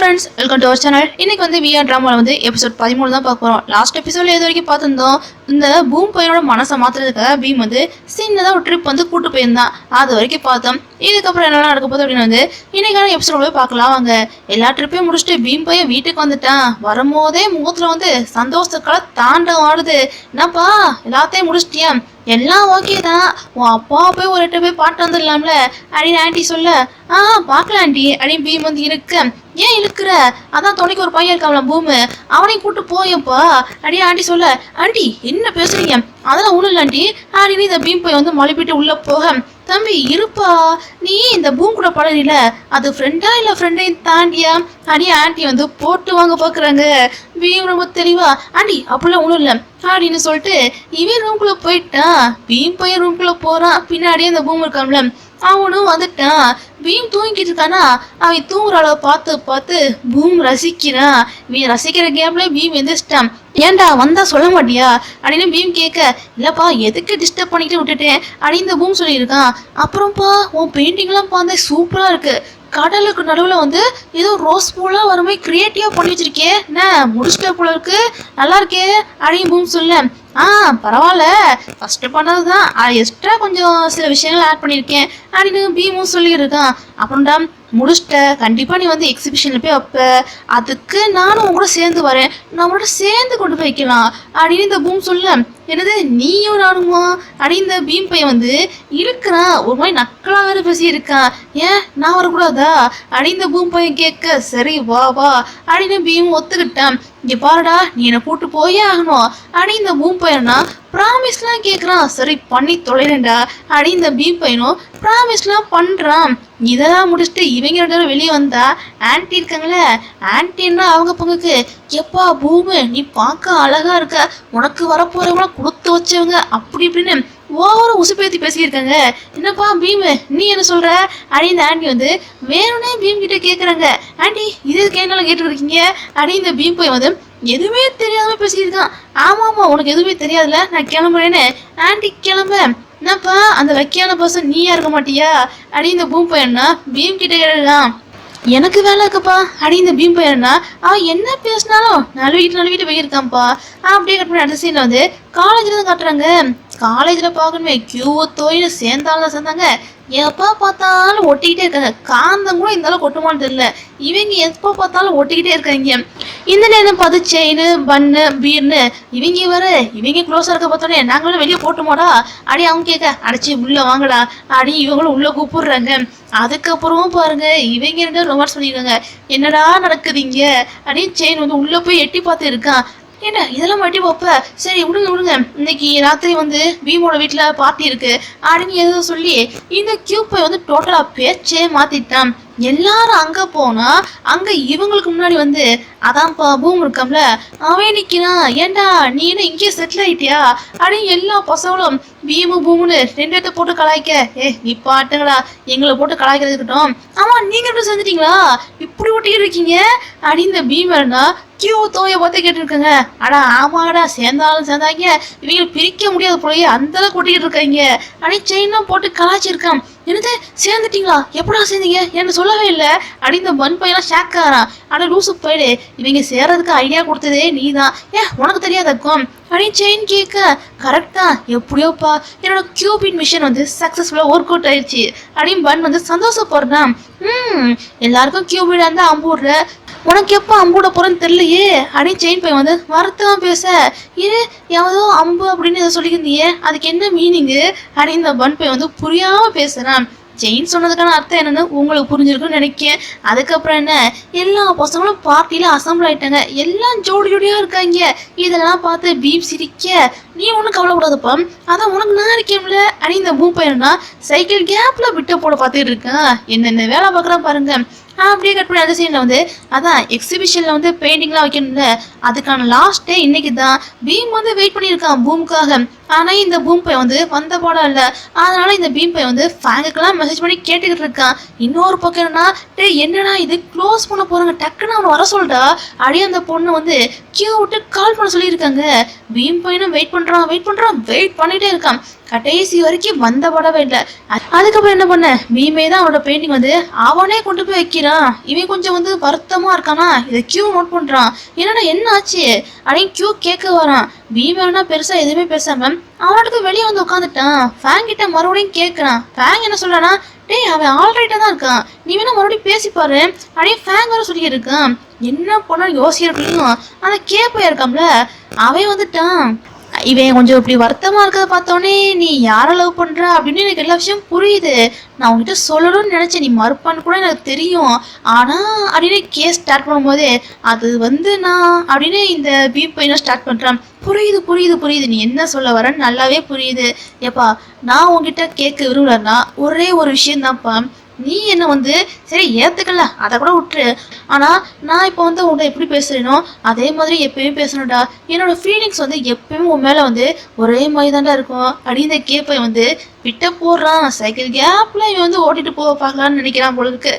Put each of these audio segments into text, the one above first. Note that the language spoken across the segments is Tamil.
Friends, welcome to our channel. இன்னைக்கு வந்து விஆர் ட்ராமாவில் வந்து எபிசோட் 13 தான் பார்க்க போகிறோம். லாஸ்ட் எபிசோட்ல எது வரைக்கும் பார்த்துருந்தோம், இந்த பூம் பையனோட மனசை மாற்றுறதுக்காக பீம் வந்து சின்னதாக ஒரு ட்ரிப் வந்து கூட்டு போயிருந்தான். அது வரைக்கும் பார்த்தோம். இதுக்கப்புறம் என்னெல்லாம் நடக்க போகுது அப்படின்னு வந்து இன்னைக்கான எபிசோட போய் பார்க்கலாம் வாங்க. எல்லா ட்ரிப்பையும் முடிச்சுட்டு பீம் பையன் வீட்டுக்கு வந்துட்டான். வரும்போதே முகத்தில் வந்து சந்தோஷத்துக்கால தாண்டம் ஆடுது. என்னப்பா எல்லாத்தையும் முடிச்சிட்டியா? எல்லாம் ஓகே தான். உன் அப்பா போய் ஒரு எட்டு போய் பாட்டு வந்துடலாம்ல அப்படின்னு ஆண்டி சொல்ல, பார்க்கலாம் ஆண்டி அப்படின்னு பீம் வந்து இருக்கு. ஏன் இழுக்கிற? அதான் துணைக்கு ஒரு பையன் இருக்கான்ல பூமு, அவனையும் கூட்டு போயப்பா அப்படின்னு ஆண்டி சொல்ல, ஆண்டி என்ன பேசுறீங்க? அதெல்லாம் ஒன்றும் இல்லை ஆண்டி அப்படின்னு இந்த பீம் போய் வந்து மழுப்பிட்டு உள்ள போக, தம்பி இருப்பா, நீ இந்த பூம் கூட பழகில, அது ஃப்ரெண்டா இல்லை ஃப்ரெண்டையும் தாண்டியா அடி ஆண்டி வந்து போட்டு வாங்க பார்க்குறாங்க. பீம் ரொம்ப தெளிவா, ஆண்டி அப்படிலாம் ஒன்றும் இல்லை அப்படின்னு சொல்லிட்டு இவன் ரூம்குள்ளே போயிட்டான். பீம் பையன் ரூம்குள்ளே போகிறான். பின்னாடியே இந்த பூம் இருக்கான்ல அவனும் வந்துட்டான். பீம் தூங்கிட்டு இருக்கானா, அவன் தூங்குற அளவை பார்த்து பார்த்து பூம் ரசிக்கிறான். இவன் ரசிக்கிற கேம்ல பீம் எந்திரிச்சிட்டான். ஏன்டா வந்தா சொல்ல மாட்டியா அப்படின்னு பீம் கேட்க, இல்லப்பா எதுக்கு டிஸ்டர்ப் பண்ணிட்டு விட்டுட்டேன் அப்படின்னு இந்த பூம் சொல்லியிருக்கான். அப்புறம்ப்பா உன் பெயிண்டிங்லாம் பார்த்தா சூப்பரா இருக்கு, கடலுக்கு நடுவில் வந்து ஏதோ ரோஸ் பூலாம் வர மாதிரி கிரியேட்டிவா பண்ணி வச்சிருக்கே, என்ன முடிச்சிட்ட போல இருக்கு, நல்லா இருக்கே அப்படின்னு பூம் சொல்ல, பரவாயில்ல ஃபர்ஸ்ட் பண்ணது தான், எக்ஸ்ட்ரா கொஞ்சம் சில விஷயங்கள் ஆட் பண்ணியிருக்கேன் அப்படின்னு பீமும் சொல்லியிருக்கான். அப்புறம்டா முடிச்சிட்ட, கண்டிப்பாக நீ வந்து எக்ஸிபிஷனில் போய் வைப்ப, அதுக்கு நானும் உங்க கூட சேர்ந்து வரேன், நம்மளோட சேர்ந்து கொண்டு போய் வைக்கலாம் அப்படின்னு இந்த பூம் சொல்ல, என்னது நீயும் நானுமா அப்படின்னு இந்த பீம் பையன் வந்து இழுக்கிறான். ஒரு மாதிரி நக்கலா வேற பேசியிருக்கான். ஏன் நான் வரக்கூடாதா அப்படின்னு இந்த பூம் பையன் கேட்க, சரி வா வா அப்படின்னு பீம் ஒத்துக்கிட்டான். இங்கே பாருடா நீ என்னை கூட்டு போயே ஆகணும் அப்படின்னு இந்த பூம் பையனா ப்ராமிஸ்லாம் கேட்குறான். சரி பண்ணி தொலைறேன்டா அப்படின்னு இந்த பீம் பையனும் ப்ராமிஸ்லாம் பண்ணுறான். இதெல்லாம் முடிச்சுட்டு இவங்க ரெண்டு பேரும் வெளியே வந்தா ஆன்டி இருக்காங்களே, ஆன்டின்னா அவங்க பங்குக்கு, எப்பா பூமு நீ பார்க்க அழகா இருக்க, உனக்கு வரப்போறவங்கள கொடுத்து வச்சவங்க அப்படி இப்படின்னு ஓவர உசுப்பேத்தி பேசியிருக்காங்க. என்னப்பா பீமு நீ என்ன சொல்ற அப்படின்னு இந்த ஆண்டி வந்து வேணும்னே பீம் கிட்ட கேட்குறாங்க. ஆண்டி இது கேட்டாலும் கேட்டுருக்கீங்க அப்படின்னு இந்த பீம் போய் வந்து எதுவுமே தெரியாம பேசியிருக்கான். ஆமாமா உனக்கு எதுவுமே தெரியாதுல, நான் கிளம்புறேன்னு ஆண்டி கிளம்ப, என்னப்பா அந்த வைக்கான பர்சன் நீயா இருக்க மாட்டியா அப்படின்னு இந்த பூம் பையனா பீம் கிட்ட கேட்கலாம். எனக்கு வேலை இருக்குப்பா அப்படின்னு இந்த பீம் பையனா அவன் என்ன பேசினாலும் நழுவிட்டு போயிருக்கான்ப்பா அப்படியே கட் பண்ணி அடுத்த சீன்ல வந்து காலேஜ்ல தான் காட்டுறாங்க. காலேஜில் பார்க்கணுமே கியூவை தோயின்னு சேர்ந்தாலும் சேர்ந்தாங்க. எப்போ பார்த்தாலும் ஒட்டிக்கிட்டே இருக்காங்க. காந்தம் கூட இந்த அளவுக்கு ஒட்டுமான்னு தெரியல, இவங்க எப்போ பார்த்தாலும் ஒட்டிக்கிட்டே இருக்காங்க. இந்த நேரம் பார்த்து செயின் பன்னு பீர்னு இவங்க க்ளோஸாக இருக்க பார்த்தோன்னே நாங்களும் வெளியே போட்டுமாடா அடி அவங்க கேட்க, அடிச்சு உள்ள வாங்கடா அடி இவங்களும் உள்ள கூப்பிடுறாங்க. அதுக்கப்புறமும் பாருங்க இவங்க ரெண்டு ரொமான்ஸ் பண்ணியிருக்காங்க. என்னடா நடக்குதுங்க அப்படின்னு செயின் வந்து உள்ள போய் எட்டி பார்த்து இருக்கான். என்ன இதெல்லாம் மாட்டி பார்ப்ப, சரி விடுங்க இன்னைக்கு ராத்திரி வந்து பீமோட வீட்டில் பார்ட்டி இருக்கு அப்படின்னு ஏதோ சொல்லி இந்த கியூப்பை வந்து டோட்டலாக பேச்சே மாத்திட்டான். எல்லாரும் அங்கே போனா அங்கே இவங்களுக்கு முன்னாடி வந்து அதான்ப்பா பூம் இருக்காம்ல அவன் நிற்கிறான். ஏண்டா நீ என்ன இங்கே செட்டில் ஆயிட்டியா அப்படின்னு எல்லா பசங்களும் பீமு பூமுன்னு ரெண்டு இடத்த போட்டு கலாய்க்க, நீ பாட்டுங்களா எங்களை போட்டு கலாய்க்கிறது இருக்கட்டும், ஆமாம் நீங்கள் எப்படி செஞ்சிட்டீங்களா இப்படி ஒட்டிக்கிட்டு இருக்கீங்க அப்படின்னு இந்த பீமர்னா கியூ தோய பார்த்து கேட்டுருக்காங்க. அடா ஆமாடா சேர்ந்தாலும் சேர்ந்தாங்க, இவங்களை பிரிக்க முடியாது போலயே அந்த அளவுக்கு ஒட்டிக்கிட்டு இருக்காங்க அப்படின்னு செயின்லாம் போட்டு கலாய்ச்சிருக்கான். என்னது சேர்ந்துட்டீங்களா, எப்படா சேர்ந்தீங்க என்ன சொல்லவே இல்லை அப்படின்னு இந்த பன் பையெல்லாம் ஷாக் ஆகிறான். ஆனால் லூசு போயிடு, இவங்க சேர்றதுக்கு ஐடியா கொடுத்ததே நீ தான், உனக்கு தெரியாதக்கும் அப்படின்னு செயின் கேட்க, கரெக்டா எப்படியோப்பா என்னோட கியூபின் மிஷன் வந்து சக்ஸஸ்ஃபுல்லாக ஒர்க் அவுட் ஆயிடுச்சு அப்படின்னு பன் வந்து சந்தோஷப்படுறான். எல்லாருக்கும் கியூபிட் அந்த அம்பூடுற, உனக்கு எப்போ அம்பூட போகிறேன்னு தெரியலையே அப்படின்னு செயின் பையன் வந்து வருத்தமாக பேச, இரு எவதோ அம்பு அப்படின்னு இதை சொல்லியிருந்தியே அதுக்கு என்ன மீனிங்கு அப்படின்னு இந்த பன் பையன் வந்து புரியாமல் பேசுகிறான். செயின் சொன்னதுக்கான அர்த்தம் என்னன்னு உங்களுக்கு புரிஞ்சிருக்குன்னு நினைக்கிறேன். அதுக்கப்புறம் என்ன எல்லா பசங்களும் பார்ட்டியில அசம்பிள் ஆயிட்டாங்க, எல்லாம் ஜோடியா இருக்காங்க. இதெல்லாம் பார்த்து பீம் சிரிக்க, நீ ஒன்றும் கவலைப்படாதப்பா அதான் உனக்கு நான் இருக்கேன்ல அப்படின்னு இந்த பூம் பையனா சைக்கிள் கேப்ல விட்ட போட பார்த்துட்டு இருக்கான். என்னென்ன வேலை பார்க்குறான் பாருங்க. அப்படியே கட் பண்ணி அந்த சீனில் வந்து அதான் எக்ஸிபிஷனில் வந்து பெயிண்டிங்லாம் வைக்கணும்ல, அதுக்கான லாஸ்ட் டே இன்னைக்கு தான். பீம் வந்து வெயிட் பண்ணியிருக்கான் பூமுக்காக. ஆனால் இந்த பூம் பை வந்து வந்த பாடம் இல்லை. அதனால இந்த பீம் பை வந்து ஃபேங்குக்கெல்லாம் மெசேஜ் பண்ணி கேட்டுக்கிட்டு இருக்கான். இன்னொரு பக்கம் என்னன்னா இது க்ளோஸ் பண்ண போகிறாங்க, டக்குன்னு அவனை வர சொல்லிட்டா அப்படியே அந்த பொண்ணு வந்து கியூ விட்டு கால் பண்ண சொல்லியிருக்காங்க. பீம் பையனும் வெயிட் பண்ணிட்டே இருக்கான். கடைசி வரைக்கும் வந்த படவே இல்லை. அதுக்கப்புறம் என்ன பண்ண, பீமே தான் அவனோட பெயிண்டிங் வந்து அவனே கொண்டு போய் வைக்கிறான். இவன் கொஞ்சம் வந்து வருத்தமா இருக்கானா, இதை கியூ நோட் பண்றான். என்னடா என்ன ஆச்சு அப்படின்னு கியூ கேட்க வரான். பீமேனா பெருசா எதுவுமே பேசாம அவனுக்கு வெளியே வந்து உட்காந்துட்டான். ஃபேங் கிட்ட மறுபடியும் கேட்கறான். ஃபேங் என்ன சொல்றானா, டேய் அவன் ஆல்ரைட்டா தான் இருக்கான், நீ வேணா மறுபடியும் பேசிப்பாரு அப்படின்னு ஃபேங் வர சொல்லி இருக்கான். என்ன பண்ண யோசிக்கிறோம். அந்த கேப்பையா இருக்கான்ல அவன் வந்துட்டான். இவன் கொஞ்சம் இப்படி வருத்தமா இருக்கிறத பார்த்தோன்னே நீ யாரை லவ் பண்ற அப்படின்னு எனக்கு எல்லா விஷயம் புரியுது. நான் உங்ககிட்ட சொல்லணும்னு நினைச்சேன், நீ மறுப்பான்னு கூட எனக்கு தெரியும். ஆனா அப்படின்னு கேஸ் ஸ்டார்ட் பண்ணும்போதே அது வந்து நான் அப்படின்னு இந்த பீப் பையனை ஸ்டார்ட் பண்றான். புரியுது புரியுது புரியுது, நீ என்ன சொல்ல வரன்னு நல்லாவே புரியுது. ஏப்பா நான் உங்ககிட்ட கேட்க விரும்பலன்னா ஒரே ஒரு விஷயம் தான்ப்பா, நீ என்ன வந்து சரி ஏத்துக்கல அதை கூட விட்டுரு, ஆனா நான் இப்போ வந்து உன்னை எப்படி பேசுறேனோ அதே மாதிரி எப்பயும் பேசணும்டா. என்னோட ஃபீலிங்ஸ் வந்து எப்பயும் உன் மேல வந்து ஒரே மாதிரி தான்டா இருக்கும் அப்படின்னு கேப்பை வந்து விட்ட போடுறான். சைக்கிள் கேப்ல இவன் வந்து ஓட்டிட்டு போக பார்க்கலான்னு நினைக்கிறான் போல இருக்கு.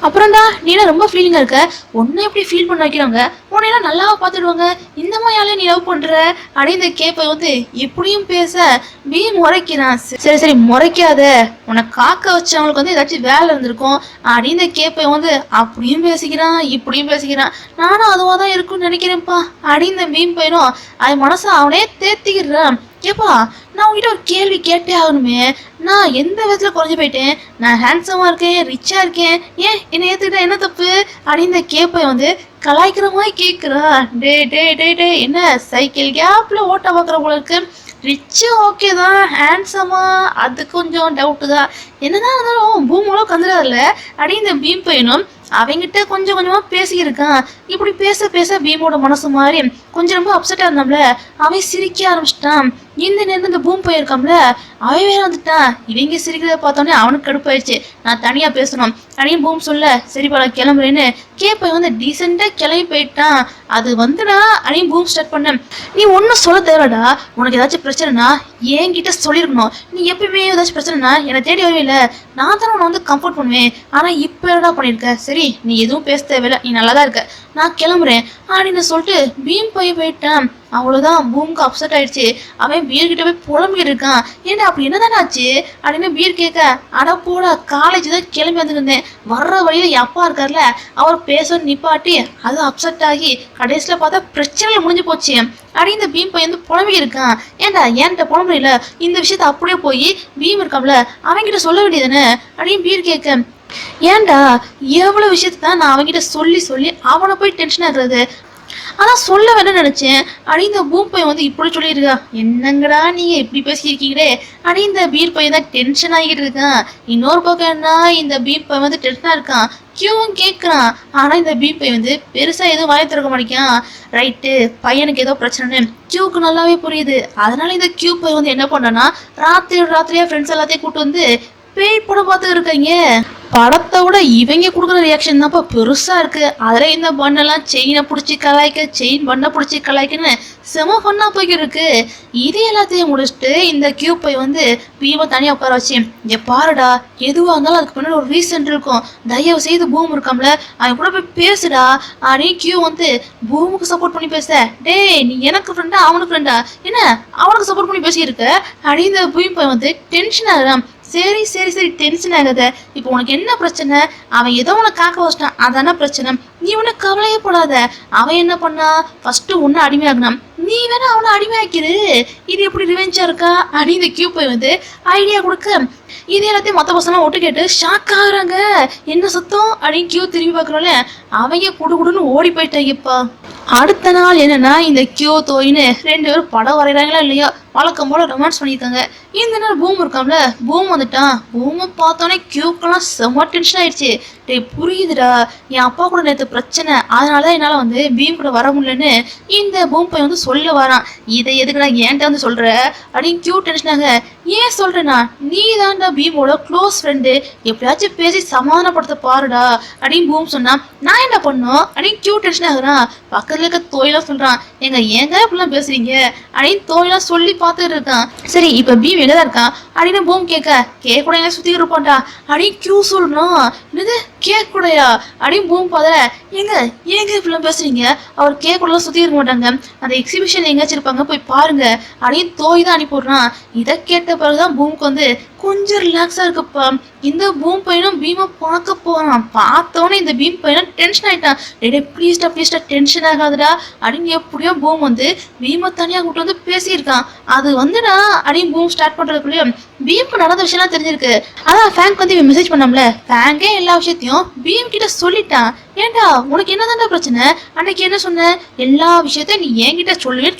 அப்புறம்டா நீ ரொம்ப ஃபீலிங்கா இருக்க, உன்னை எப்படி ஃபீல் பண்ண வைக்கிறாங்க, உன்னையெல்லாம் நல்லா பார்த்துடுவாங்க, இந்த மாதிரியாலே நீ லவ் பண்ற அப்படின்னு கேப்பை வந்து இப்படியும் பேச பீம் முறைக்கிறான். சரி சரி முறைக்காத, உன்னை காக்க வச்சவங்களுக்கு வந்து ஏதாச்சும் வேலை இருந்திருக்கும் அப்படின்னு கேப்பை வந்து அப்படியும் பேசிக்கிறான் இப்படியும் பேசிக்கிறான். நானும் அதுவாக தான் இருக்குன்னு நினைக்கிறேன்ப்பா அப்படின்னு பீம் பையனும் அது மனசை அவனே தேத்திக்கிறான். ஏப்பா நான் உங்ககிட்ட ஒரு கேள்வி கேட்டே ஆகணுமே, நான் எந்த விதத்துல குறைஞ்சு போயிட்டேன், நான் ஹேண்ட்ஸமா இருக்கேன் ரிச்சா இருக்கேன், ஏன் என்னை ஏத்துக்கிட்ட என்ன தப்பு அப்படின்னு கேப்பை வந்து கலாய்க்கிற மாதிரி கேட்குறான். டே டே டே டே என்ன சைக்கிள் கேப்ல ஓட்ட பார்க்குற போல இருக்கு, ரிச்சு ஓகே தான், ஹேண்ட்ஸமா அது கொஞ்சம் டவுட்டு தான், என்னதான் இருந்தாலும் பூமோளவு கந்துடாதுல அப்படின்னு இந்த பீம் பையனும் அவங்கிட்ட கொஞ்சம் கொஞ்சமா பேசியிருக்கான். இப்படி பேச பேச பீமோட மனசு மாதிரி கொஞ்சம் ரொம்ப அப்செட்டா இருந்தாம்ல அவன் சிரிக்க ஆரம்பிச்சிட்டான். இந்த நேரம் இந்த பூம் போயிருக்காம்ல அவன் வேற வந்துட்டான். இவங்க சிரிக்கிறத பார்த்தோன்னே அவனுக்கு கடுப்பாயிடுச்சு, நான் தனியா பேசணும் அப்படின்னு பூம் சொல்ல சரிப்பா நான் கிளம்புறேன்னு கேப்பை வந்து டீசெண்டா கிளம்பி போயிட்டான். அது வந்துடா அப்படின்னு பூம் ஸ்டார்ட் பண்ண, நீ ஒன்னும் சொல்ல தேவைடா, உனக்கு ஏதாச்சும் பிரச்சனைனா என்கிட்ட சொல்லிருக்கணும், நீ எப்பயுமே ஏதாச்சும் பிரச்சனைனா என்னை தேடி வருவில்ல, நான் தானே உன்னை வந்து கம்ஃபர்ட் பண்ணுவேன், ஆனா இப்ப என்னடா பண்ணிருக்க, சரி நீ எதுவும் பேச தேவையில்ல, நீ நல்லா தான் இருக்க, நான் கிளம்புறேன் அப்படின்னு சொல்லிட்டு பீம் போயிட்டான். அவ்வளவுதான் பூமுக்கு அப்செட் ஆயிடுச்சு. அவன் பீர் கிட்ட போய் புலம்பி இருக்கான். ஏன்னா அப்படி என்னதானே ஆச்சு அப்படின்னு பீர் கேட்க, அட போட காலேஜ் தான் கிளம்பி வந்துருந்தேன், வர்ற வழியில என் அப்பா இருக்கார்ல அவர் பேச நிப்பாட்டி அது அப்செட் ஆகி கடைசியில பார்த்தா பிரச்சனையில முடிஞ்சு போச்சு அப்படின்னு இந்த பீம் பையன் வந்து புலம்பி இருக்கான். ஏன்டா ஏன்ட்ட புலம்புல இந்த விஷயத்த அப்படியே போய் பீம் இருக்காம்ல அவன்கிட்ட சொல்ல வேண்டியதுன்னு அப்படின்னு பீர் கேட்க, ஏன்டா எவ்வளவு விஷயத்தான் நான் அவன்கிட்ட சொல்லி சொல்லி அவனை போய் டென்ஷன் ஆகுறது, அதான் சொல்ல வேணும்னு நினைச்சேன் அப்படின்னு இந்த பூம் பையன் வந்து இப்படி சொல்லியிருக்கா. என்னங்கடா நீங்க இப்படி பேசியிருக்கீங்களே அப்படின்னு இந்த பீர் பையன் தான் டென்ஷன் ஆகிட்டு இருக்கான். இன்னொரு பக்கம் என்ன இந்த பீர் பையன் வந்து டென்ஷனா இருக்கான். கியூவும் கேட்குறான், ஆனா இந்த பீர் பையன் வந்து பெருசா எதுவும் வாய திறக்க மாட்டேங்கான். ரைட்டு பையனுக்கு ஏதோ பிரச்சனைன்னு கியூக்கு நல்லாவே புரியுது. அதனால இந்த கியூ பையன் வந்து என்ன பண்றான்னா ராத்திரியா ஃப்ரெண்ட்ஸ் எல்லாத்தையும் கூட்டு வந்து பேய் படம் பார்த்து இருக்கீங்க. படத்தை விட இவங்க கொடுக்குற ரியாக்ஷன் தான்ப்பா பெருசா இருக்கு. அதில் இந்த பண்ணெல்லாம் செயினை பிடிச்சி கலாய்க்க, செயின் பண்ண பிடிச்சி கலாய்க்குன்னு செம ஃபன்னா போய்க்கு இருக்கு. இது எல்லாத்தையும் முடிச்சுட்டு இந்த கியூ பை வந்து பீமை தனியாக உட்கார வச்சு, இங்கே பாருடா எதுவாக இருந்தாலும் அதுக்கு பின்னாடி ஒரு ரீசன் இருக்கும், தயவு செய்து பூம் இருக்காம்ல அவன் கூட போய் பேசுடா அப்படின்னு கியூ வந்து பூமுக்கு சப்போர்ட் பண்ணி பேச, டே நீ எனக்கு ஃப்ரெண்டா அவனுக்கு ஃப்ரெண்டா, என்ன அவனுக்கு சப்போர்ட் பண்ணி பேசியிருக்க அப்படின்னு இந்த பூம் பை வந்து டென்ஷன் ஆகுறான். சரி சரி சரி டென்ஷன் ஆகாத, இப்போ உனக்கு என்ன பிரச்சனை, அவன் ஏதோ உனக்கு காக்க வச்சிட்டான் அதான பிரச்சனை, நீ உனக்கு கவலையே போடாத, அவன் என்ன பண்ணா ஃபர்ஸ்ட் உன்னை அடிமையாகணும், நீ வேணா அவனை அடிமையாக்கிரு, இது எப்படி ரிவெஞ்சா இருக்கா அப்படின்னு இந்த கியூ போய் வந்து ஐடியா கொடுக்க, இது எல்லாத்தையும் மற்ற பசங்களாம் ஒட்டு கேட்டு ஷாக் ஆகுறாங்க. என்ன சத்தம் அப்படின்னு கியூ திரும்பி பார்க்குறோம்ல அவங்க குடுன்னு ஓடி போயிட்டாங்கப்பா. அடுத்த நாள் என்னன்னா இந்த கியூ தோயின்னு ரெண்டு பேரும் படம் வரைகிறாங்களா இல்லையா வழக்கம் போல ரொமான்ஸ் பண்ணியிருக்காங்க. இந்த நேரம் பூம் இருக்காம்ல பூம் வந்துட்டான். பூமை பார்த்தோன்னே கியூக்கெல்லாம் செம்ம டென்ஷன் ஆயிடுச்சு. டே புரியுதுடா என் அப்பா கூட நேற்று பிரச்சனை, அதனாலதான் என்னால் வந்து பீம் கூட வர முடியலன்னு இந்த பூம் பையன் வந்து சொல்ல வரான். இதை எதுக்குடா ஏன்ட்ட வந்து சொல்ற அப்படின்னு கியூ டென்ஷனாக, ஏன் சொல்றேன்னா நீ தான்டா பீமோட க்ளோஸ் ஃப்ரெண்டு, எப்படியாச்சும் பேசி சமாதானப்படுத்த பாருடா அப்படின்னு பூம் சொன்னா, நான் என்ன பண்ணோம் அப்படின்னு கியூ டென்ஷன் ஆகுறான். பக்கத்துல இருக்க தோயெல்லாம் சொல்றான், ஏங்க இப்படிலாம் பேசுறீங்க அப்படின்னு தோயெல்லாம் சொல்லி பார்த்துட்டு இருக்கான். சரி இப்ப பீம் எங்கதான் இருக்கான் அப்படின்னு பூம் கேட்க கூட எங்க சுத்தி இருப்பான்டா அப்படின்னு கியூ சொல்லணும். என்னது கேக் கூடயா அப்படின்னு பூம் பாத எங்க ஏங்க இப்படிலாம் பேசுறீங்க, அவர் கேக் கூட சுத்தி இருக்க மாட்டாங்க, அந்த எக்ஸிபிஷன் எங்கேயாச்சும் இருப்பாங்க போய் பாருங்க அப்படின்னு தோய் தான் அனுப்பிடுறான். இதை கேட்ட பிறகுதான் பூமுக்கு வந்து கொஞ்சம் ரிலாக்ஸா இருக்குப்பா. இந்த பூம் பையனும் பீமை பார்க்க போறான். பார்த்தோன்னே இந்த பீம் பையனும் டென்ஷன் ஆயிட்டான். டே ப்ளீஸ்டா டென்ஷன் ஆகாதுடா அப்படின்னு எப்படியோ பூம் வந்து பீமை தனியா கூட்டு வந்து பேசியிருக்கான். அது வந்துடா அப்படின்னு பூம் ஸ்டார்ட் பண்றதுக்குள்ளேயும் பீமுக்கு நடந்த விஷயம்லாம் தெரிஞ்சிருக்கு. அதான் ஃபேங்க் வந்து இவன் மெசேஜ் பண்ணோம்ல, ஃபேங்கே எல்லா விஷயத்தையும் பீம் கிட்ட சொல்லிட்டான். ஏண்டா உனக்கு என்னதான்டா பிரச்சனை, அன்னைக்கு என்ன சொன்ன, எல்லா விஷயத்தையும் நீ என்கிட்ட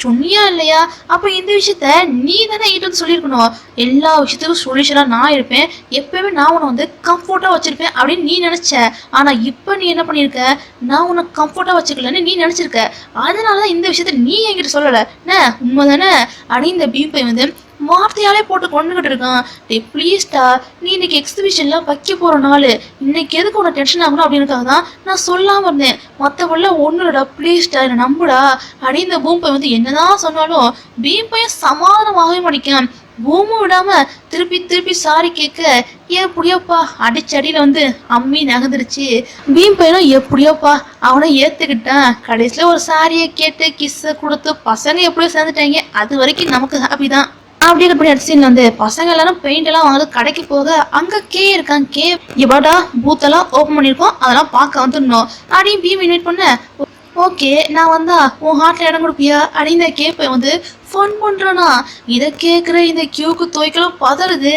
சொன்னியா இல்லையா, அப்ப இந்த விஷயத்த நீ தானே என்கிட்ட வந்து சொல்லியிருக்கணும். எல்லா விஷயத்துக்கும் சொல்யூஷனா நான் இருப்பேன், எப்பயுமே நான் உன்னை வந்து கம்ஃபர்ட்டா வச்சிருப்பேன் அப்படின்னு நீ நினைச்ச. ஆனா இப்ப நீ என்ன பண்ணிருக்க, நான் உன்னை கம்ஃபர்ட்டா வச்சுக்கலன்னு நீ நினைச்சிருக்க. அதனாலதான் இந்த விஷயத்த நீ என்கிட்ட சொல்லல என்ன, உண்மைதானே அப்படின்னு இந்த பீம் பை வந்து வார்த்தையாலே போட்டு கொண்டுகிட்டு இருக்கான். டே ப்ளீஸ்டா, நீ இன்னைக்கு எக்ஸிபிஷன்லாம் வைக்க போற நாள், இன்னைக்கு எதுக்கு உனக்கு டென்ஷன் ஆகணும் அப்படின்னுக்காக தான் நான் சொல்லாம இருந்தேன், மற்றவள்ள ஒன்றுடா ப்ளீஸ்டா என்னை நம்புடா அப்படின்னு இந்த பூம் பை வந்து என்னதான் சொன்னாலும் பீம் பையன் சமாதானமாகவே மாட்டேங்கான். பூமும் விடாம திருப்பி சாரி கேட்க எப்படியோப்பா அடிச்சடியில வந்து அம்மி நகர்ந்துருச்சு. பீம் பையனும் எப்படியோப்பா அவனை ஏத்துக்கிட்டான். கடைசியில ஒரு சாரியை கேட்டு கிஸ்ஸை கொடுத்து பசங்க எப்படியோ சேர்ந்துட்டாங்க. அது வரைக்கும் நமக்கு ஹாப்பி தான். அப்படியே கட் பண்ணி அடிச்சுன்னு வந்து பசங்க எல்லாரும் பெயிண்ட் எல்லாம் வாங்குறது கடைக்கு போக அங்க கே இருக்கான். கே இவாடா பூத் எல்லாம் ஓப்பன் பண்ணிருக்கோம், அதெல்லாம் பார்க்க வந்துடணும் அப்படின்னு பீம் இன்வைட் பண்ண. ஓகே நான் வந்தா உன் ஹார்ட்ல இடம் கொடுப்பியா அப்படின்னு இந்த கேப்பை வந்து ஃபன் பண்றானா. இதை கேட்குற இந்த கியூக்கு தோய்க்கெல்லாம் பதறுது.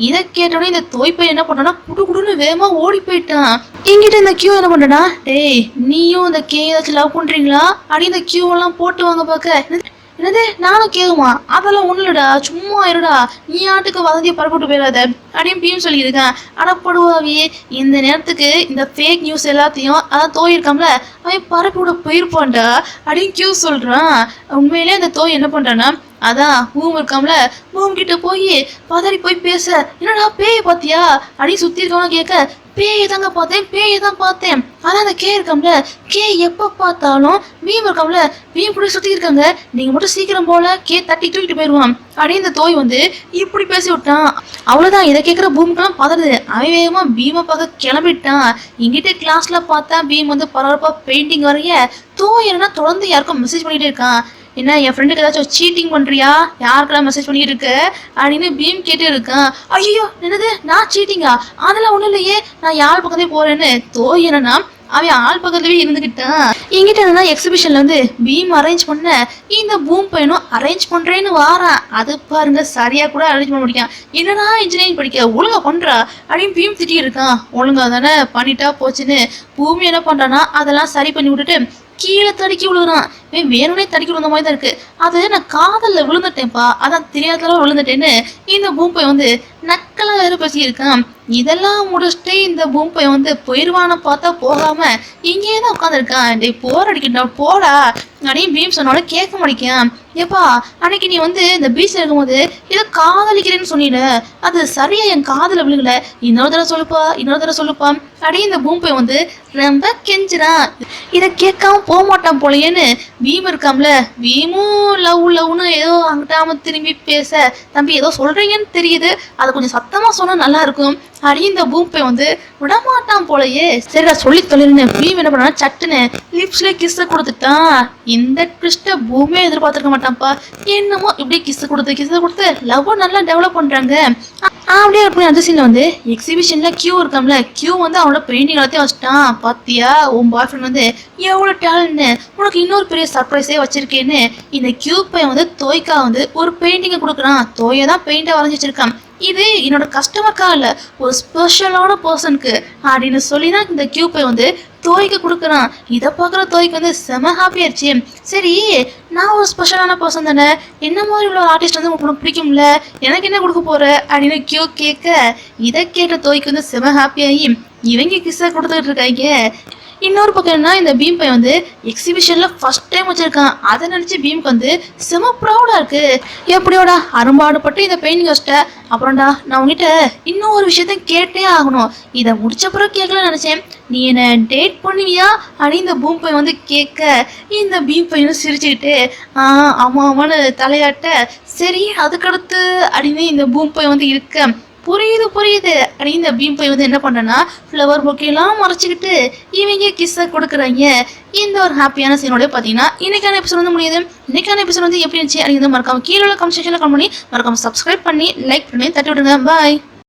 இதை கேட்டோடனே இந்த தோய்ப்பை என்ன பண்ணானா குடுன்னு வேகமா ஓடி போயிட்டான். என்கிட்ட இந்த கியூ என்ன பண்றா, டேய் நீயும் இந்த கே ஏதாச்சும் லவ் பண்றீங்களா அப்படின்னு இந்த கியூ எல்லாம் போட்டு வாங்க பார்க்க. என்னது நானும் கேக்குமா, அதெல்லாம் ஒண்ணுலடா சும்மா இருடா, நீ ஆட்டுக்கு வதந்தியை பரப்பிட்டு போயிடாத அப்படின்னு பீம் சொல்லியிருக்கேன். அடப்படுவாவே இந்த நேரத்துக்கு இந்த ஃபேக் நியூஸ் எல்லாத்தையும் அதான் தோய் இருக்காமல அவன் பரப்பி விட போயிருப்பான்டா அப்படின்னு கியூ சொல்றான். உண்மையிலே அந்த தோய் என்ன பண்றான்னா அதான் பூம் இருக்காமல பூம் கிட்ட போய் பதறி போய் பேச, என்னடா பேய பாத்தியா அப்படின்னு சுத்தி இருக்கவங்க கேட்க, பேயை தாங்க பார்த்தேன். அதான் அந்த கே இருக்காம்ல, கே எப்ப பார்த்தாலும் பீம் இருக்காம்ல பீம் கூட சுத்தி இருக்காங்க, நீங்க மட்டும் சீக்கிரம் போல கே தட்டி தூக்கிட்டு போயிடுவான் அப்படின்னு இந்த தோய் வந்து இப்படி பேசி விட்டான். அவ்வளவுதான். இதை கேட்கிற பூமுக்கெல்லாம் பதறுது. அவன் வேகமா பீமை பார்க்க கிளம்பிட்டான். இங்கிட்ட கிளாஸ்ல பார்த்தா பீம் வந்து பரபரப்பா பெயிண்டிங் வரைய தோய் என்னன்னா தொடர்ந்து யாருக்கும் மெசேஜ் பண்ணிட்டே இருக்கான். என்ன என் ஃப்ரெண்டுக்கு ஏதாச்சும் சீட்டிங் பண்றியா, யாருக்கெல்லாம் மெசேஜ் பண்ணிட்டு இருக்க அப்படின்னு பீம் கேட்டே இருக்கான். ஐயோ என்னது நான் சீட்டிங்கா, அதெல்லாம் ஒண்ணும் இல்லையே, நான் யார் பக்கத்தே போறேன்னு தோய் என்னன்னா அவன் ஆள் பக்கத்துலயே இருந்துகிட்டான். என்கிட்ட என்னன்னா எக்ஸிபிஷன்ல வந்து பீம் அரேஞ்ச் பண்ண இந்த பூம் பையனும் அரேஞ்ச் பண்றேன்னு வாரான். அது பாருங்க சரியா கூட அரேஞ்ச் பண்ண முடியும். என்னன்னா இன்ஜினியரிங் படிக்க ஒழுங்கா பண்றா அப்படின்னு பீம் திட்டி இருக்கான். ஒழுங்கா தானே பண்ணிட்டா போச்சுன்னு பூமி என்ன பண்றானா அதெல்லாம் சரி பண்ணி விட்டுட்டு கீழே தடுக்கி விழுகிறான். வேணும்னே தடுக்கி விழுந்த மாதிரி தான் இருக்கு. அது நான் காதல்ல விழுந்துட்டேன்ப்பா, அதான் தெரியாதளவு விழுந்துட்டேன்னு இந்த பூம்பை வந்து நக்கலா வேற பேசியிருக்கான். இதெல்லாம் முடிச்சுட்டு இந்த பூம்பை வந்து போயிடுவான பார்த்தா போகாம இங்கேயே தான் உட்காந்துருக்கான். டே போர் அடிக்கிட்டா போடா அப்படின்னு பீம் சொன்னாலும் கேட்க மாட்டேன். ஏப்பா அன்னைக்கு நீ வந்து இந்த பீச்ல இருக்கும்போது ஏதோ காதலிக்கிறேன்னு சொன்னில, அது சரியா என் காதல விழுகல, இன்னொரு தடவை சொல்லுப்பா அப்படின்னு இந்த பூம்பை வந்து ரொம்ப கெஞ்சுறான். இதை கேட்காம போக மாட்டான் போலையேன்னு பீம் இருக்காம்ல, பீமும் லவ்னு ஏதோ அங்கிட்டாம திரும்பி பேச, தம்பி ஏதோ சொல்றீங்கன்னு தெரியுது, அதை கொஞ்சம் சத்தமா சொன்னா நல்லா இருக்கும் அப்படின்னு இந்த பூம்பை வந்து விடமாட்டான் போலயே. சரிடா சொல்லி தொழில்னு பீம் என்ன பண்ணா சட்டுன்னு லிப்ஸ்ல கிஸ்ஸ கொடுத்துட்டான். இந்த ட்விஸ்ட பூமியே எதிர்பார்த்திருக்க மாட்டான்ப்பா. என்னமோ இப்படி கிஸ்ஸ கொடுத்து லவ் நல்லா டெவலப் பண்றாங்க. அப்படியே அப்படி அந்த சீன்ல வந்து எக்ஸிபிஷன்ல கியூ இருக்காம்ல, கியூ வந்து அவனோட பெயிண்டிங் எல்லாத்தையும் வச்சுட்டான். பாத்தியா உன் பாய் ஃப்ரெண்ட் வந்து எவ்வளவு டேலண்ட்னு, உனக்கு இன்னொரு பெரிய சர்ப்ரைஸே வச்சிருக்கேன்னு இந்த கியூ பையன் வந்து தோய்க்கா வந்து ஒரு பெயிண்டிங்கை கொடுக்குறான். தோயை தான் பெயிண்டை வரைஞ்சி வச்சிருக்கான். இது என்னோட கஸ்டமருக்கா இல்ல ஒரு ஸ்பெஷலான பர்சனுக்கு அப்படின்னு சொல்லி தான் இந்த கியூப்பை வந்து தோய்க்கு கொடுக்குறான். இதை பார்க்குற தோய்க்கு வந்து செம ஹாப்பி ஆயிடுச்சு. சரி நான் ஒரு ஸ்பெஷலான பர்சன் தானே, என்ன மாதிரி உள்ள ஆர்டிஸ்ட் வந்து உங்களுக்கு பிடிக்கும்ல, எனக்கு என்ன கொடுக்க போற அப்படின்னு கியூ கேட்க, இதை கேட்ட தோய்க்கு வந்து செம ஹாப்பி ஆகி இவங்க கிஸ்ஸா கொடுத்துட்டு இருக்காங்க. இன்னொரு பக்கம் என்ன, இந்த பீம் பை வந்து எக்ஸிபிஷன்ல ஃபர்ஸ்ட் டைம் வச்சிருக்கான். அதை நினைச்சு பீமுக்கு வந்து செம ப்ரௌடா இருக்கு. எப்படியோடா அரும்பாடுபட்டு இந்த பெயிண்டிங் வச்சிட்ட, அப்புறம்டா நான் உங்ககிட்ட இன்னும் ஒரு விஷயத்த கேட்டே ஆகணும், இதை முடிச்ச பிறகு கேட்கலாம் நினைச்சேன், நீ என்ன டேட் பண்ணுவியா அப்படின்னு இந்த பூம் பை வந்து கேட்க, இந்த பீம் பையனும் சிரிச்சுக்கிட்டு ஆமான்னு தலையாட்ட, சரி அதுக்கடுத்து அப்படின்னு இந்த பூம் பை வந்து இருக்க, புரியுது அப்படின்னு இந்த பீம் பை வந்து என்ன பண்ணனா ஃப்ளவர் பொக்கெல்லாம் மறைச்சிக்கிட்டு இவங்க கிஸ்ஸை கொடுக்குறாங்க. இந்த ஒரு ஹாப்பியான சீனோட பார்த்தீங்கன்னா இன்னைக்கான எபிசோட் வந்து முடியுது. இன்னைக்கான எபிசோட் வந்து எப்படி இருந்துச்சு அப்படிங்கிறது மறக்காம கீழே உள்ள கமெண்ட் செக்ஷனில் கமெண்ட் பண்ணி மறக்காம சப்ஸ்கிரைப் பண்ணி லைக் பண்ணி தட்டி விடுங்க. பாய்.